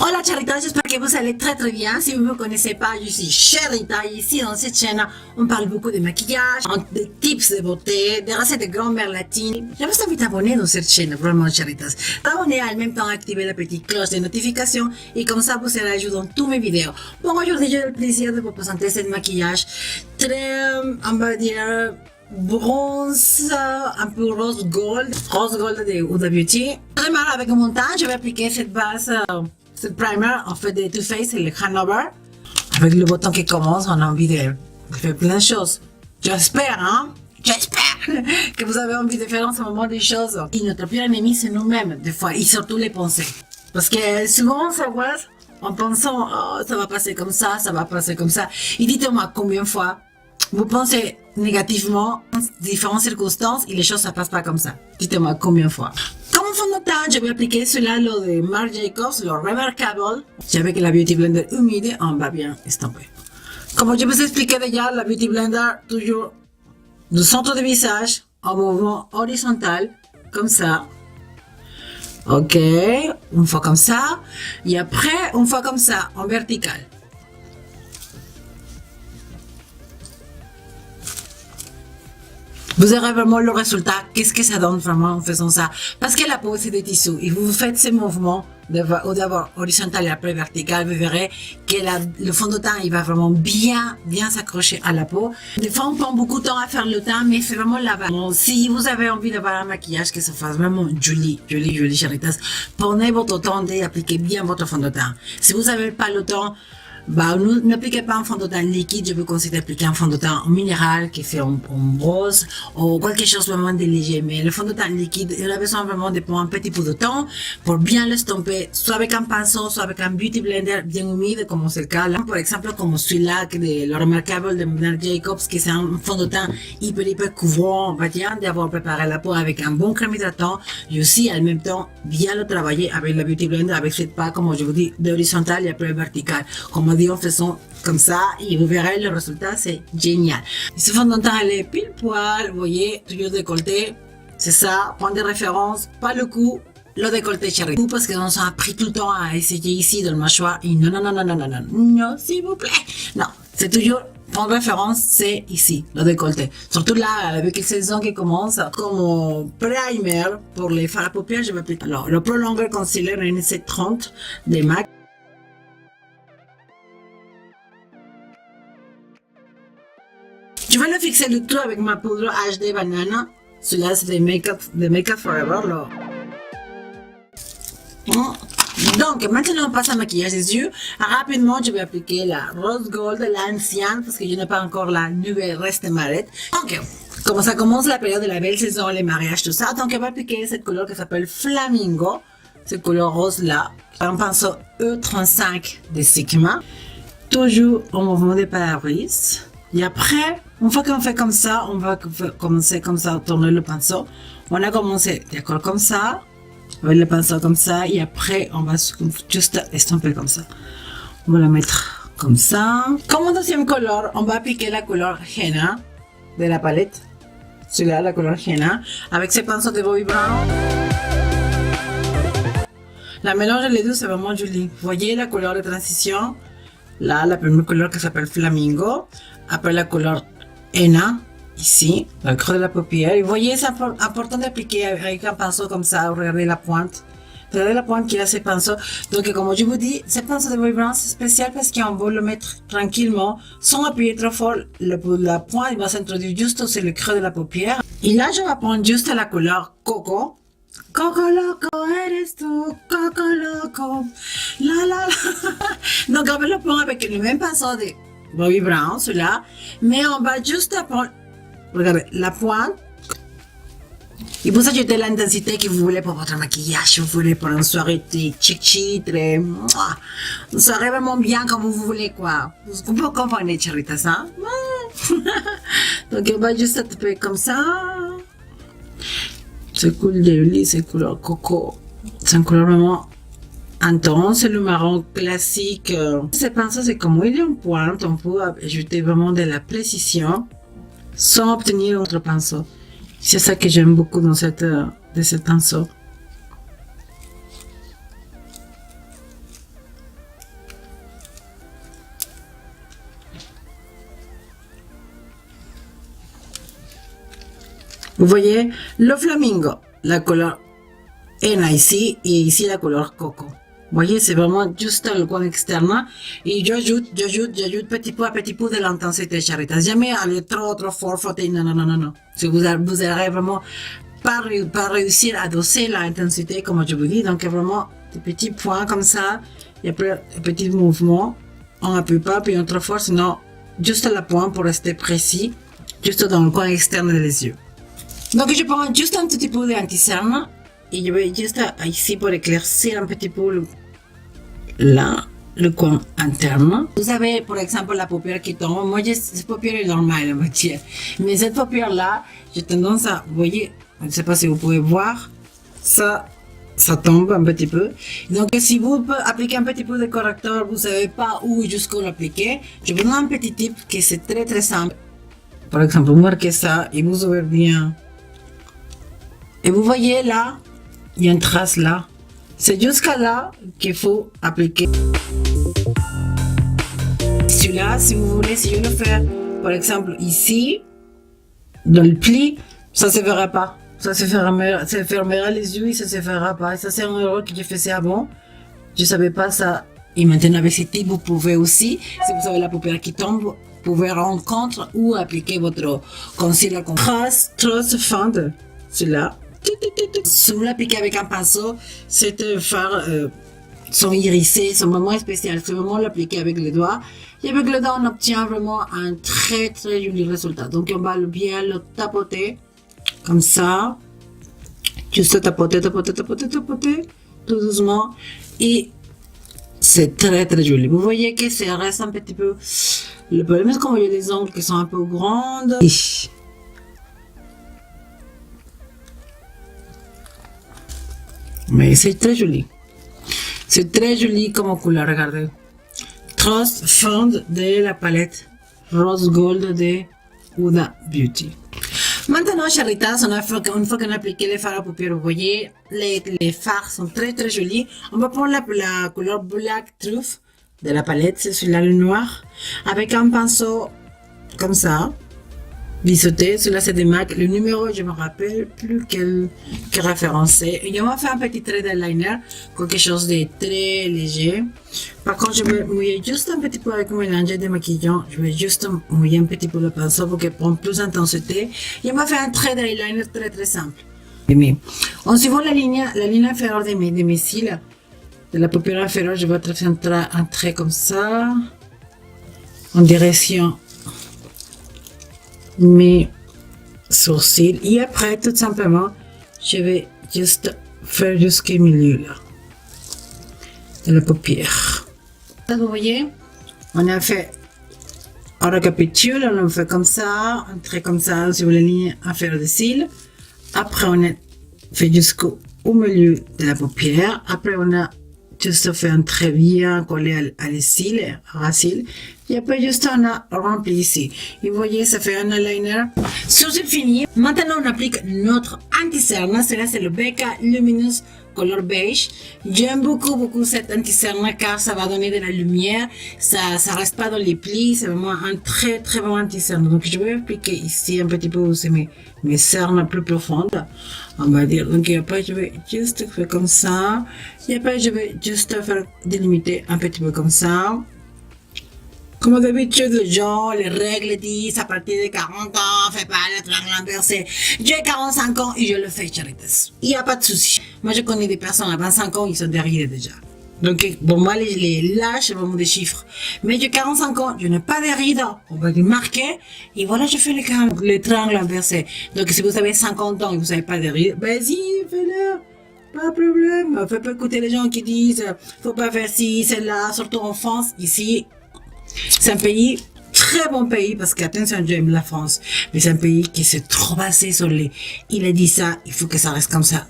Hola Charita, j'espère que vous allez très très bien. Si vous ne me connaissez pas, je suis Charita. Ici dans cette chaîne, on parle beaucoup de maquillage, de tips de beauté, de recettes de grand-mère latine. Je vous invite à abonner dans cette chaîne, vraiment Charitas. Abonnez en même temps, activez la petite cloche de notification et comme ça vous serez à jour dans toutes mes vidéos. Bon, aujourd'hui j'ai le plaisir de vous présenter ce maquillage très, on va dire, bronze, un peu rose gold de Huda Beauty. Très mal avec mon teint, je vais appliquer cette base, cette primer en fait de Too Faced et le Hanover. Avec le bouton qui commence, on a envie de faire plein de choses. J'espère, hein? J'espère que vous avez envie de faire en ce moment des choses. Et notre pire ennemi, c'est nous-mêmes, des fois, et surtout les pensées. Parce que souvent, ça va en pensant, oh, ça va passer comme ça va passer comme ça. Et dites-moi combien de fois vous pensez négativement dans différentes circonstances et les choses ne se passent pas comme ça. Dites-moi combien de fois. Comme fond de teint, je vais appliquer celui-là, le de Marc Jacobs, le Remarkable. Avec la Beauty Blender humide, on va bien estomper. Comme je vous ai expliqué déjà, la Beauty Blender, toujours du centre du visage, en mouvement horizontal, comme ça. Ok, une fois comme ça. Et après, une fois comme ça, en vertical. Vous aurez vraiment le résultat. Qu'est-ce que ça donne vraiment en faisant ça? Parce que la peau, c'est des tissus. Et vous faites ces mouvements d'abord horizontal et après vertical. Vous verrez que le fond de teint, il va vraiment bien s'accrocher à la peau. Des fois, on prend beaucoup de temps à faire le teint, mais c'est vraiment la base. Bon, si vous avez envie d'avoir un maquillage que ça fasse vraiment joli, Charitas, prenez votre temps d'appliquer bien votre fond de teint. Si vous n'avez pas le temps, n'appliquez pas un fond de teint liquide, je vous conseille d'appliquer un fond de teint minéral qui fait en rose ou quelque chose vraiment de léger. Mais le fond de teint liquide, il a besoin vraiment de prendre un petit peu de temps pour bien l'estomper, soit avec un pinceau, soit avec un beauty blender bien humide, comme c'est le cas là. Par exemple, comme celui-là, le Remarkable de Marc Jacobs, qui c'est un fond de teint hyper couvrant, on va dire, d'avoir préparé la peau avec un bon crème hydratant, et aussi en même temps bien le travailler avec la beauty blender, avec cette pas, comme je vous dis, d'horizontal et après vertical. Comme en faisant comme ça et vous verrez le résultat, c'est génial. Ce fond de teint, elle est pile poil, vous voyez, toujours décolleté, c'est ça, point de référence, pas le cou, le décolleté chéri. Parce qu'on s'en a pris tout le temps à essayer ici dans le mâchoire et non, s'il vous plaît, non, c'est toujours, point de référence, c'est ici, le décolleté. Surtout là, avec les saisons qui commencent, comme primer pour les fards à paupières, je vais appliquer. Alors, le Pro Longer Concealer NC30 des MAC. Je vais le fixer le tout avec ma poudre HD Banana. Celui-là, c'est de Make Up Forever. Là. Donc, maintenant, on passe à maquillage des yeux. Rapidement, je vais appliquer la Rose Gold, l'ancienne, parce que je n'ai pas encore la nouvelle reste marette. Donc, comme ça commence la période de la belle saison, les mariages, tout ça. Donc, on va appliquer cette couleur qui s'appelle Flamingo. Cette couleur rose-là. Un pinceau E35 de Sigma. Toujours au mouvement de pare-brise. Et après, une fois qu'on fait comme ça, on va commencer comme ça à tourner le pinceau. On a commencé, d'accord, comme ça, avec le pinceau comme ça, et après, on va juste estomper comme ça. On va la mettre comme ça. Comme deuxième couleur, on va appliquer la couleur Henna de la palette. Celui-là, la couleur Henna, avec ce pinceau de Bobbi Brown. La mélange des deux, c'est vraiment joli. Vous voyez la couleur de transition? Là, la première couleur qui s'appelle Flamingo. Après la couleur Henna, ici, dans le creux de la paupière. Et vous voyez, c'est important d'appliquer avec un pinceau comme ça. Regardez la pointe. Regardez la pointe qu'il a ce pinceau. Donc, comme je vous dis, ce pinceau de Bobbi Brown, c'est spécial parce qu'on va le mettre tranquillement, sans appuyer trop fort. La pointe, il va s'introduire juste sur le creux de la paupière. Et là, je vais prendre juste la couleur Coco. Coco loco, eres tu, Coco loco, la. Donc, on va le prendre avec le même pinceau de Bobbi Brown, celui-là, mais on va juste prendre, regardez, la pointe, et vous ajoutez l'intensité que vous voulez pour votre maquillage, vous voulez pour une soirée chic, très, une soirée vraiment bien comme vous voulez, quoi. Vous pouvez comprendre, Charitas, hein? Donc, on va juste taper comme ça. C'est cool de lit, c'est couleur coco. C'est une couleur vraiment intense, c'est le marron classique. Ce pinceau, c'est comme il est en pointe, on peut ajouter vraiment de la précision sans obtenir autre pinceau. C'est ça que j'aime beaucoup dans ce pinceau. Vous voyez, le flamingo, la couleur henna ici, et ici la couleur coco. Vous voyez, c'est vraiment juste dans le coin externe. Et j'ajoute petit peu de l'intensité Charitas. Jamais aller trop fort, non. Si vous allez vraiment pas réussir à doser l'intensité, comme je vous dis. Donc, vraiment, des petits points comme ça. Et après, un petit mouvement. On n'appuie pas, puis on trop fort, sinon, juste à la pointe pour rester précis. Juste dans le coin externe des yeux. Donc, je prends juste un petit peu d'anti-cerne. Et je vais juste ici pour éclaircir un petit peu là, le coin interne. Vous avez, par exemple, la paupière qui tombe. Moi, cette paupière est normale, Mathieu. Mais cette paupière-là, j'ai tendance à, vous voyez, je ne sais pas si vous pouvez voir, ça tombe un petit peu. Donc, si vous appliquez un petit peu de correcteur, vous ne savez pas où jusqu'où l'appliquer, je vous donne un petit tip qui c'est très simple. Par exemple, vous marquez ça et vous ouvrez bien. Et vous voyez là, il y a une trace là. C'est jusqu'à là qu'il faut appliquer. Celui-là, si vous voulez, si je le fais, par exemple, ici, dans le pli, ça ne se verra pas. Ça se fermera les yeux et ça ne se fera pas. Et ça, c'est un erreur que j'ai fait avant. Je ne savais pas ça. Et maintenant, avec ce type, vous pouvez aussi, si vous avez la paupière qui tombe, vous pouvez rendre compte ou appliquer votre concealer comme trace fin de celui-là. Si vous l'appliquez avec un pinceau, c'est faire son irisé, son moment spécial. C'est vraiment l'appliquer avec les doigts. Et avec les doigts, on obtient vraiment un très joli résultat. Donc, on va bien le tapoter, comme ça. Juste tapoter, tout doucement. Et c'est très joli. Vous voyez que ça reste un petit peu... Le problème, c'est qu'il y a des ongles qui sont un peu grandes. Mais c'est très joli. C'est très joli comme couleur, regardez. Trust Fond de la palette Rose Gold de Huda Beauty. Maintenant, Charitas, une fois qu'on a appliqué les fards à paupières, vous voyez, les fards sont très jolis. On va prendre la couleur Black Truth de la palette, c'est celui-là le noir, avec un pinceau comme ça. Biseauté, celui-là c'est des MAC. Le numéro, je me rappelle plus quel référence c'est. Et on va faire un petit trait d'eyeliner, quelque chose de très léger. Par contre, je vais mouiller juste un petit peu avec mon mélange de maquillant. Je vais juste mouiller un petit peu le pinceau pour qu'il prenne plus d'intensité. Et on va faire un trait d'eyeliner très simple. En suivant la ligne inférieure de mes cils, de la paupière inférieure, je vais tracer un trait comme ça, en direction mes sourcils. Et après, tout simplement, je vais juste faire jusqu'au milieu là, de la paupière. Vous voyez, on a fait, on récapitule, on a fait comme ça, un trait comme ça sur la ligne inférieure des cils. Après, on a fait jusqu'au milieu de la paupière. Après, on a juste fait un trait bien collé à les cils, à cils. Et après, juste on a rempli ici. Et vous voyez, ça fait un eyeliner. Sur ce fini, maintenant on applique notre anti-cerne. Cela, c'est le Becca Luminous Color Beige. J'aime beaucoup cet anti-cerne car ça va donner de la lumière. Ça reste pas dans les plis. C'est vraiment un très bon anti-cerne. Donc, je vais appliquer ici un petit peu aussi mes cernes plus profondes, on va dire. Donc, après, je vais juste faire comme ça. Et après, je vais juste faire délimiter un petit peu comme ça. Comme d'habitude, les gens, les règles disent à partir de 40 ans, fais pas le triangle inversé. J'ai 45 ans et je le fais, Charitas. Il n'y a pas de souci. Moi, je connais des personnes à 25 ans, ils sont derrière déjà. Donc, pour moi, les lâches, c'est vraiment des chiffres. Mais j'ai 45 ans, je n'ai pas de rides. On va les marquer. Et voilà, je fais le triangle inversé. Donc, si vous avez 50 ans et vous n'avez pas de rides, vas-y, fais-le. Pas de problème. Faut pas écouter les gens qui disent, faut pas faire ci, celle-là, surtout en France. Ici, c'est un pays, très bon pays, parce qu'attention, j'aime la France, mais c'est un pays qui s'est trop basé sur les, il a dit ça, il faut que ça reste comme ça.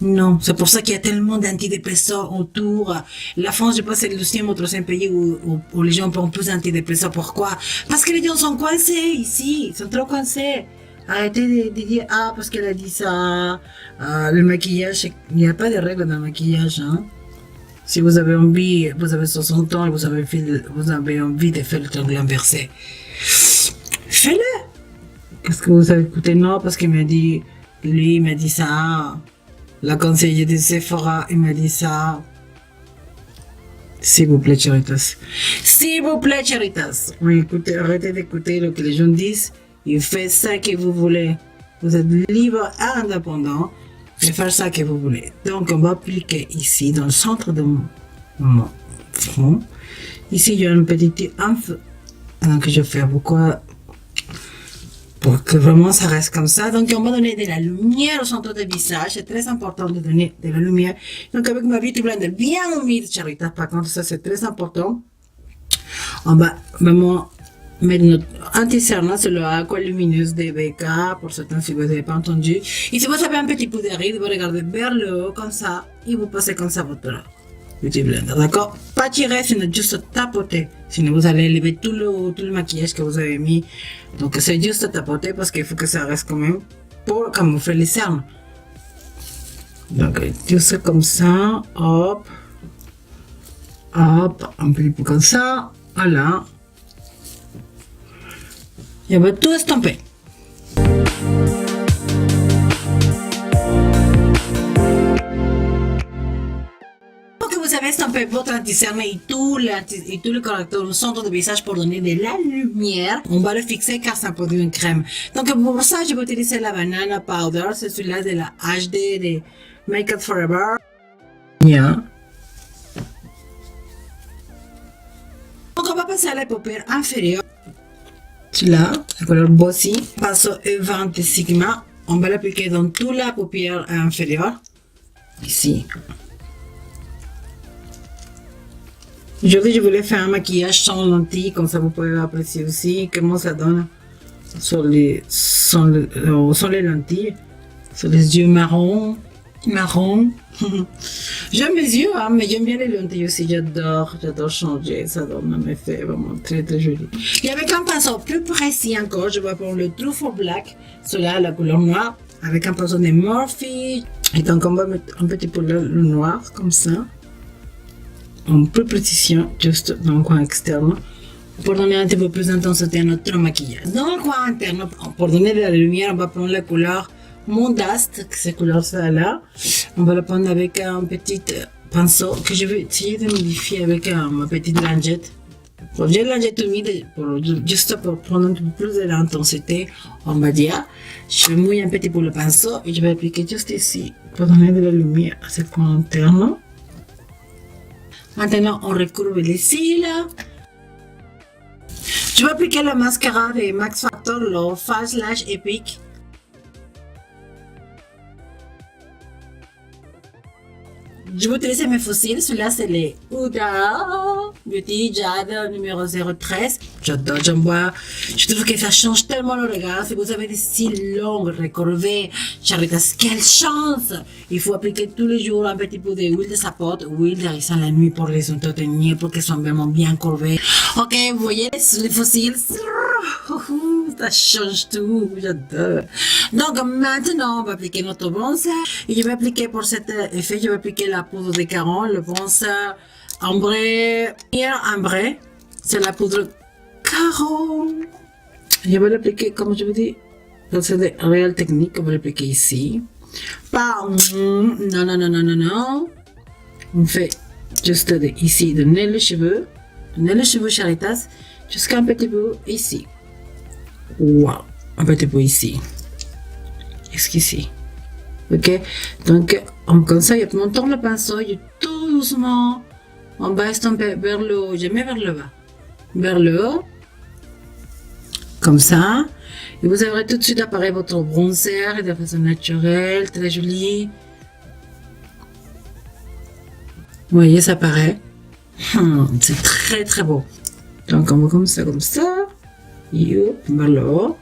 Non, c'est pour ça qu'il y a tellement d'antidépresseurs autour. La France, je pense, c'est le deuxième ou troisième pays où les gens prennent plus d'antidépresseurs. Pourquoi? Parce que les gens sont coincés ici, ils sont trop coincés. Arrêtez de dire, ah, parce qu'elle a dit ça, le maquillage, il n'y a pas de règles dans le maquillage, hein. Si vous avez envie, vous avez 60 ans et vous avez envie de faire le triangle inversé, faites-le. qu'est-ce que vous avez écouté? Non, parce qu'il m'a dit, lui, il m'a dit ça. La conseillère de Sephora, il m'a dit ça. S'il vous plaît, Charitas. S'il vous plaît, Charitas. Oui, écoutez, arrêtez d'écouter ce que les gens disent. Il fait ça que vous voulez. Vous êtes libre et indépendant de faire ça que vous voulez. Donc, on va appliquer ici, dans le centre de mon front. Ici, il y a une petite inf. Donc, je fais pourquoi pour que vraiment ça reste comme ça. Donc, on va donner de la lumière au centre du visage. C'est très important de donner de la lumière. Donc, avec ma Beauty Blender bien humide, Charitas, par contre, ça c'est très important. On va vraiment mettre notre anti-cerne sur le aqua lumineuse de BK, pour certains si vous n'avez pas entendu. Et si vous avez un petit peu de ride, vous regardez vers le haut comme ça, et vous passez comme ça votre Beauty Blender, d'accord? Pas tirer, sinon juste tapoter. Sinon vous allez lever tout le maquillage que vous avez mis. Donc c'est juste tapoter parce qu'il faut que ça reste quand même pour camoufler les cernes. Donc juste comme ça, hop, hop, un petit peu comme ça, voilà. Et on va tout estomper. Vous avez estampé votre anti-cerne et tout le correcteur au centre du visage pour donner de la lumière. On va le fixer car ça produit une crème. Donc pour ça, je vais utiliser la banana powder. C'est celui-là de la HD de Make Up Forever. Bien. Donc on va passer à la paupière inférieure. Celui-là, la couleur Bossy. Pinceau E20 de Sigma. On va l'appliquer dans toute la paupière inférieure. Ici. Aujourd'hui, je voulais faire un maquillage sans lentilles, comme ça vous pouvez apprécier aussi comment ça donne sur les lentilles, sur les yeux marron. J'aime mes yeux, hein, mais j'aime bien les lentilles aussi, j'adore changer, ça donne un effet vraiment très très joli. Et avec un pinceau plus précis encore, je vais prendre le True for Black, celui-là, la couleur noire, avec un pinceau de Morphe, et donc on va mettre un petit peu le noir, comme ça. En plus précision, juste dans le coin externe, pour donner un petit peu plus d'intensité à notre maquillage. Dans le coin interne, pour donner de la lumière, on va prendre la couleur Mondast, cette couleur-là là. On va la prendre avec un petit pinceau que je vais essayer de modifier avec ma petite lingette. J'ai une lingette humide, juste pour prendre un peu plus de l'intensité, on va dire. Je mouille un petit peu le pinceau et je vais appliquer juste ici pour donner de la lumière à ce coin interne. Maintenant, on recouvre les cils. Je vais appliquer la mascara de Max Factor, le Fast Lash Epic. Je vais utiliser mes fossiles. Celui-là, c'est les Huda Beauty Jade numéro 013. J'adore, j'en vois. Je trouve que ça change tellement le regard. Si vous avez des cils longs, recourbés, Charitas, quelle chance! Il faut appliquer tous les jours un petit peu d'huile de sapote, huile de ricin la nuit pour les entretenir, pour qu'ils soient vraiment bien courbés. Ok, vous voyez les fossiles? Ça change tout, j'adore. Donc maintenant, on va appliquer notre bronzer. Et je vais appliquer pour cet effet, je vais appliquer la poudre de Caron, le bronzer ambré. C'est la poudre Caron. Je vais l'appliquer, comme je vous dis, c'est des réelles techniques, on va l'appliquer ici. Pas, non. On fait juste ici, donner les cheveux Charitas, jusqu'à un petit peu ici. Wow, un petit peu ici. Jusqu'ici. Ok, donc comme ça, on tourne le pinceau, tout doucement, on va estomper vers le haut, jamais vers le bas, vers le haut, comme ça, et vous aurez tout de suite apparaître votre bronzer de façon naturelle, très joli. Vous voyez, ça apparaît. C'est très très beau. Donc on va comme ça, et vers le haut.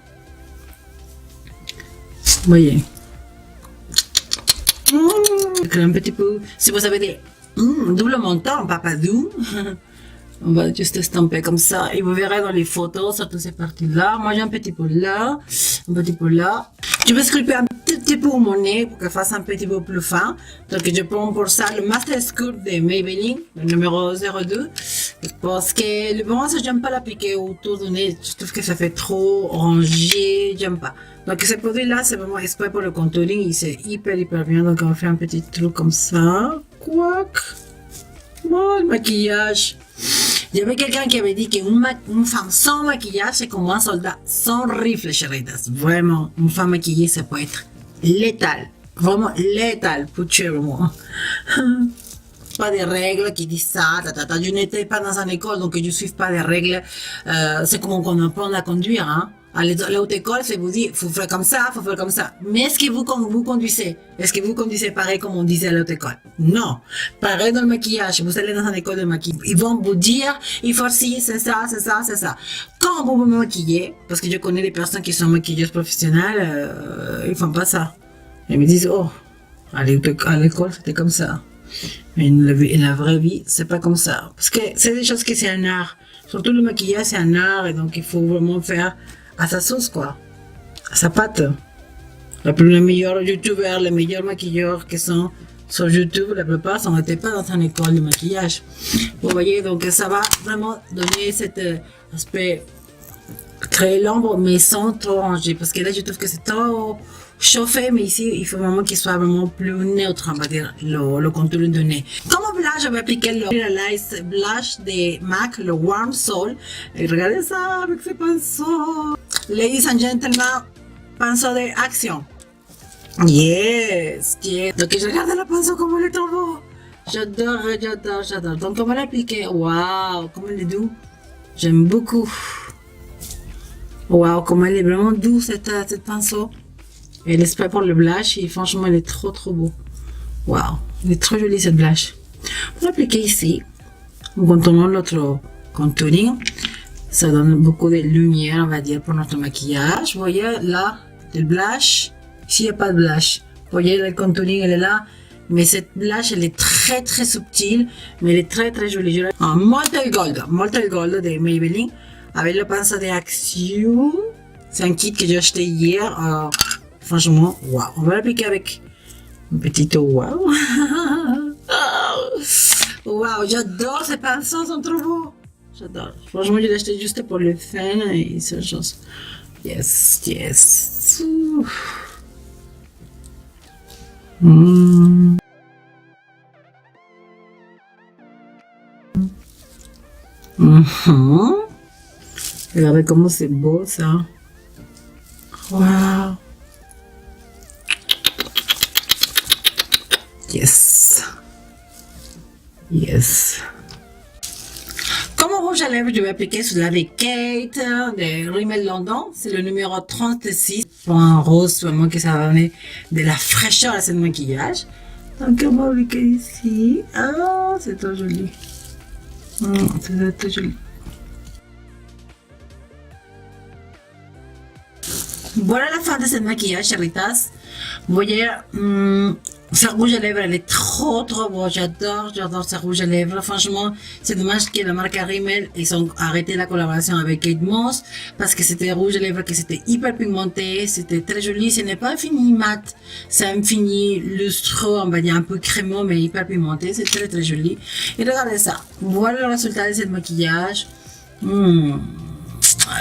Vous voyez. Un petit peu, si vous avez des double montant, papadou, on va juste estomper comme ça et vous verrez dans les photos, surtout ces parties-là. Moi j'ai un petit peu là, un petit peu là. Je vais sculpter un petit peu mon nez pour qu'il fasse un petit peu plus fin. Donc je prends pour ça le Master Sculpt de Maybelline, le numéro 02. Parce que le bronze, j'aime pas l'appliquer autour du nez. Je trouve que ça fait trop orangé. J'aime pas. Donc, ce produit-là, c'est vraiment exprès pour le contouring. C'est hyper bien. Donc, on fait un petit truc comme ça. Quack. Bon, le maquillage. Il y avait quelqu'un qui avait dit qu'une femme sans maquillage, c'est comme un soldat sans rifle, chéritas. Vraiment, une femme maquillée, ça peut être létal. Vraiment létal pour tuer le monde. Pas de règles qui disent ça, Je n'étais pas dans une école, donc je ne suis pas des règles. C'est comme on apprend à conduire, hein. À l'autre école, c'est vous dire, faut faire comme ça, faut faire comme ça. Mais est-ce que vous conduisez? Est-ce que vous conduisez pareil comme on disait à l'autre école? Non. Pareil dans le maquillage. Vous allez dans une école de maquillage. Ils vont vous dire, il faut ci, c'est ça, c'est ça, c'est ça. Quand vous vous maquillez, parce que je connais des personnes qui sont maquilleuses professionnelles, ils font pas ça. Ils me disent, oh, à l'école, c'était comme ça. Mais la vraie vie, c'est pas comme ça. Parce que c'est des choses que c'est un art. Surtout le maquillage, c'est un art, et donc il faut vraiment faire à sa sauce, quoi. À sa pâte. Les meilleurs youtubeurs, les meilleurs maquilleurs qui sont sur YouTube, la plupart n'étaient pas dans une école de maquillage. Vous voyez, donc ça va vraiment donner cet aspect, créer l'ombre, mais sans trop ranger. Parce que là, je trouve que c'est trop chauffé, mais ici, il faut vraiment qu'il soit vraiment plus neutre, on va dire, le contour de nez. Comme blush, je vais appliquer le Realize Blush de MAC, le Warm Soul. Et regardez ça avec ce pinceau. Ladies and gentlemen, pinceau de action. Yes. Donc, je regarde le pinceau comme il est trop beau. J'adore. Donc, comment l'appliquer? Waouh, comme il est doux. J'aime beaucoup. Waouh, comment il est vraiment doux, cette pinceau. Et l'esprit pour le blush, et franchement, il est trop beau. Waouh, il est trop joli cette blush. On va l'appliquer ici. En contournant notre contouring. Ça donne beaucoup de lumière, on va dire, pour notre maquillage. Vous voyez là, le blush. Ici, il n'y a pas de blush. Vous voyez, le contouring, elle est là. Mais cette blush, elle est très subtile. Mais elle est très jolie. Un Molten Gold de Maybelline. Avec le pinceau d'Action. C'est un kit que j'ai acheté hier. Franchement, waouh. On va l'appliquer avec un petit waouh. Waouh, j'adore ces pinceaux, ils sont trop beaux. J'adore. Franchement, je l'ai acheté juste pour le fun et c'est chose. Yes. Regardez comment c'est beau ça. Waouh. Yes. Comme rouge à lèvres, je vais appliquer sur la Kate de Rimmel London. C'est le numéro 36. Pour un rose, vraiment que ça va donner de la fraîcheur à ce maquillage. Donc, on va appliquer ici. Ah, c'est trop joli. C'est trop joli. Voilà la fin de ce maquillage, chéritas. Vous voyez, ce rouge à lèvres, elle est trop beau. J'adore ce rouge à lèvres. Franchement, c'est dommage que la marque Rimmel, ils ont arrêté la collaboration avec Kate Moss parce que c'était rouge à lèvres, que c'était hyper pigmenté, c'était très joli. Ce n'est pas un fini mat, c'est un fini lustreux, on va dire un peu crémeux, mais hyper pigmenté. C'est très joli. Et regardez ça. Voilà le résultat de ce maquillage.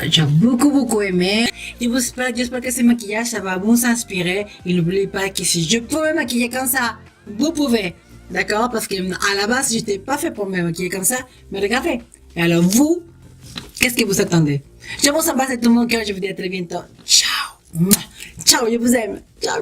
J'ai beaucoup aimé. Et j'espère que ce maquillage, ça va vous inspirer. Et n'oubliez pas que si je pouvais maquiller comme ça, vous pouvez. D'accord? Parce que à la base, je n'étais pas fait pour me maquiller comme ça. Mais regardez. Et alors vous, qu'est-ce que vous attendez? Je vous embrasse de tout mon cœur. Je vous dis à très bientôt. Ciao. Ciao, je vous aime. Ciao.